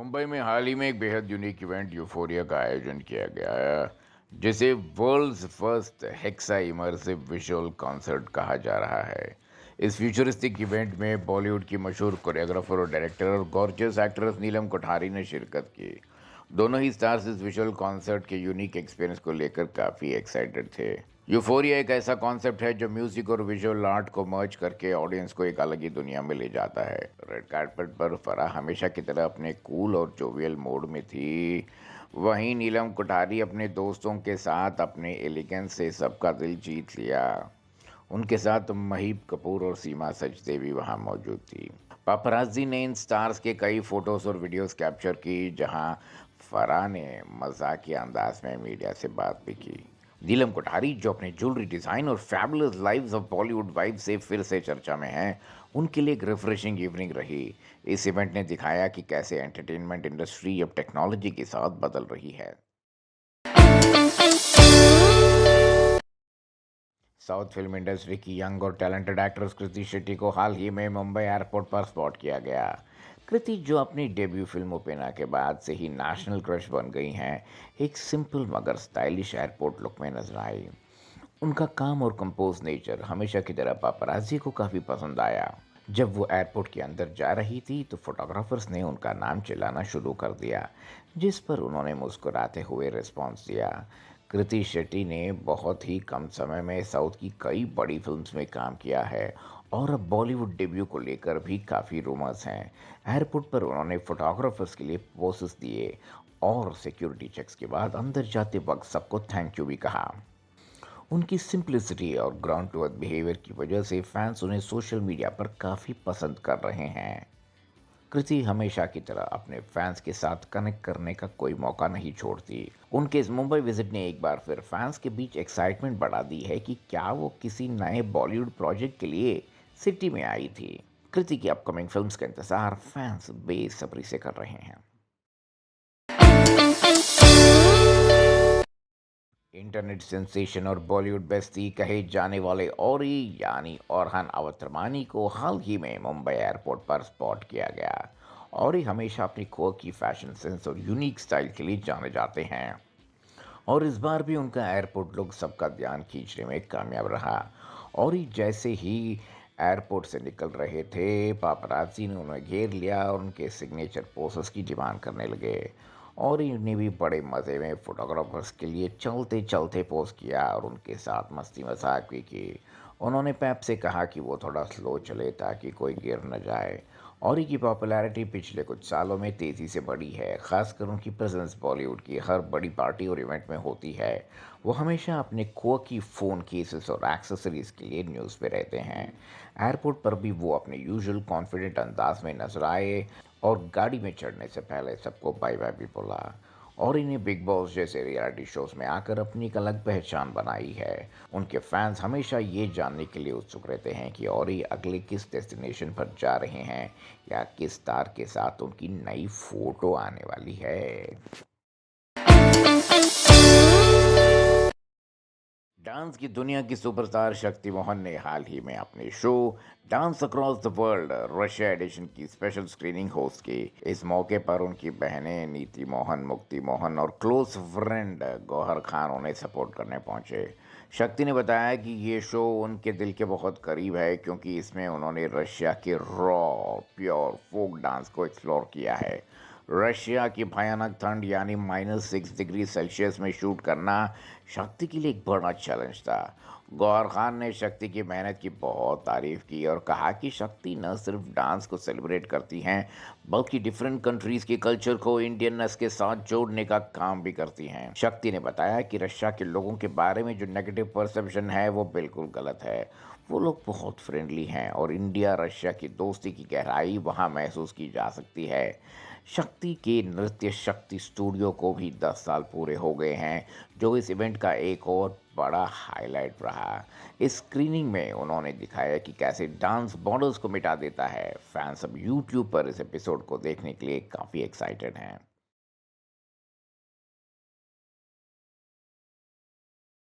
मुंबई में हाल ही में एक बेहद यूनिक इवेंट यूफोरिया का आयोजन किया गया है, जिसे world's first hexa immersive visual concert कहा जा रहा है। इस फ्यूचरिस्टिक इवेंट में बॉलीवुड की मशहूर कोरियोग्राफर और डायरेक्टर और गॉर्जियस एक्ट्रेस नीलम कोठारी ने शिरकत की। दोनों ही स्टार्स इस विजुअल कॉन्सर्ट के यूनिक एक्सपीरियंस को लेकर काफ़ी एक्साइटेड थे। यूफोरिया एक ऐसा कॉन्सेप्ट है जो म्यूजिक और विजुअल आर्ट को मर्ज करके ऑडियंस को एक अलग ही दुनिया में ले जाता है। रेड कार्पेट पर फराह हमेशा की तरह अपने कूल और जोवियल मोड में थी। वहीं नीलम कोठारी अपने दोस्तों के साथ अपने एलिगेंस से सबका दिल जीत लिया। उनके साथ महीप कपूर और सीमा सचदेव भी वहां मौजूद थी। पापराजी ने इन स्टार्स के कई फोटोज और वीडियोस कैप्चर की, जहां फराह ने मजाकिया अंदाज में मीडिया से बात भी की। नीलम कोठारी, जो अपने ज्वेलरी डिज़ाइन और fabulous lives of Bollywood vibe से फिर से चर्चा में हैं, उनके लिए एक रिफ्रेशिंग इवनिंग रही। इस इवेंट ने दिखाया कि कैसे एंटरटेनमेंट इंडस्ट्री अब टेक्नोलॉजी के साथ बदल रही है। साउथ फिल्म इंडस्ट्री की यंग और टैलेंटेड एक्ट्रेस कृति शेट्टी को हाल ही में मुंबई एयरपोर्ट पर स्पॉट किया गया। कृति, जो अपनी डेब्यू फिल्म ओपेना के बाद से ही नेशनल क्रश बन गई हैं, एक सिंपल मगर स्टाइलिश एयरपोर्ट लुक में नजर आई। उनका काम और कंपोज नेचर हमेशा की तरह पापराजी को काफ़ी पसंद आया। जब वो एयरपोर्ट के अंदर जा रही थी तो फोटोग्राफर्स ने उनका नाम चिल्लाना शुरू कर दिया, जिस पर उन्होंने मुस्कुराते हुए रिस्पॉन्स दिया। कृति शेट्टी ने बहुत ही कम समय में साउथ की कई बड़ी फिल्म्स में काम किया है और अब बॉलीवुड डेब्यू को लेकर भी काफ़ी रूमर्स हैं। एयरपोर्ट पर उन्होंने फोटोग्राफर्स के लिए पोसेस दिए और सिक्योरिटी चेक्स के बाद अंदर जाते वक्त सबको थैंक यू भी कहा। उनकी सिंप्लिसिटी और ग्राउंड टू अर्थ बिहेवियर की वजह से फैंस उन्हें सोशल मीडिया पर काफ़ी पसंद कर रहे हैं। कृति हमेशा की तरह अपने फैंस के साथ कनेक्ट करने का कोई मौका नहीं छोड़ती। उनके इस मुंबई विजिट ने एक बार फिर फैंस के बीच एक्साइटमेंट बढ़ा दी है कि क्या वो किसी नए बॉलीवुड प्रोजेक्ट के लिए सिटी में आई थी। कृति की अपकमिंग फिल्म्स का इंतजार फैंस बेसब्री से कर रहे हैं। इंटरनेट सेंसेशन और बॉलीवुड बेस्टी कहे जाने वाले औरी यानी औरहान अवतरमानी को हाल ही में मुंबई एयरपोर्ट पर स्पॉट किया गया। औरी हमेशा अपनी की फैशन सेंस और यूनिक स्टाइल के लिए जाने जाते हैं, और इस बार भी उनका एयरपोर्ट लुक सबका ध्यान खींचने में कामयाब रहा। और ही जैसे ही एयरपोर्ट से निकल रहे थे, पापराजी ने उन्हें घेर लिया और उनके सिग्नेचर पोसेस की डिमांड करने लगे। और इन्हें भी बड़े मज़े में फोटोग्राफर्स के लिए चलते चलते पोज किया और उनके साथ मस्ती मजाक भी की। उन्होंने पैप से कहा कि वो थोड़ा स्लो चले ताकि कोई गिर न जाए। औरी की पॉपुलैरिटी पिछले कुछ सालों में तेज़ी से बढ़ी है, खासकर उनकी प्रेजेंस बॉलीवुड की हर बड़ी पार्टी और इवेंट में होती है। वो हमेशा अपने क्वर्की फ़ोन केसेस और एक्सेसरीज के लिए न्यूज़ पे रहते हैं। एयरपोर्ट पर भी वो अपने यूजुअल कॉन्फिडेंट अंदाज में नजर आए और गाड़ी में चढ़ने से पहले सबको बाय बाय भी बोला। और इन्हें बिग बॉस जैसे रियलिटी शोज में आकर अपनी एक अलग पहचान बनाई है। उनके फैंस हमेशा ये जानने के लिए उत्सुक रहते हैं कि और ये अगले किस डेस्टिनेशन पर जा रहे हैं या किस स्टार के साथ उनकी नई फोटो आने वाली है। डांस की दुनिया की सुपरस्टार शक्ति मोहन ने हाल ही में अपने show dance across the world Russia edition की स्पेशल स्क्रीनिंग होस्ट की। इस मौके पर उनकी बहनें नीति मोहन, मुक्ति मोहन और क्लोज फ्रेंड गौहर खान उन्हें सपोर्ट करने पहुंचे। शक्ति ने बताया कि ये शो उनके दिल के बहुत करीब है, क्योंकि इसमें उन्होंने रशिया के रॉ प्योर फोक डांस को एक्सप्लोर किया है। रशिया की भयानक ठंड यानी -6 डिग्री सेल्सियस में शूट करना शक्ति के लिए एक बड़ा चैलेंज था। गौहर खान ने शक्ति की मेहनत की बहुत तारीफ की और कहा कि शक्ति न सिर्फ डांस को सेलिब्रेट करती हैं, बल्कि डिफरेंट कंट्रीज के कल्चर को इंडियननेस के साथ जोड़ने का काम भी करती हैं। शक्ति ने बताया कि रशिया के लोगों के बारे में जो नेगेटिव परसेप्शन है वो बिल्कुल गलत है। वो लोग बहुत फ्रेंडली हैं और इंडिया रशिया की दोस्ती की गहराई वहाँ महसूस की जा सकती है। शक्ति के नृत्य शक्ति स्टूडियो को भी 10 साल पूरे हो गए हैं, जो इस इवेंट का एक और बड़ा हाईलाइट रहा। इस स्क्रीनिंग में उन्होंने दिखाया कि कैसे डांस बॉर्डर्स को मिटा देता है। फैंस अब यूट्यूब पर इस एपिसोड को देखने के लिए काफ़ी एक्साइटेड हैं।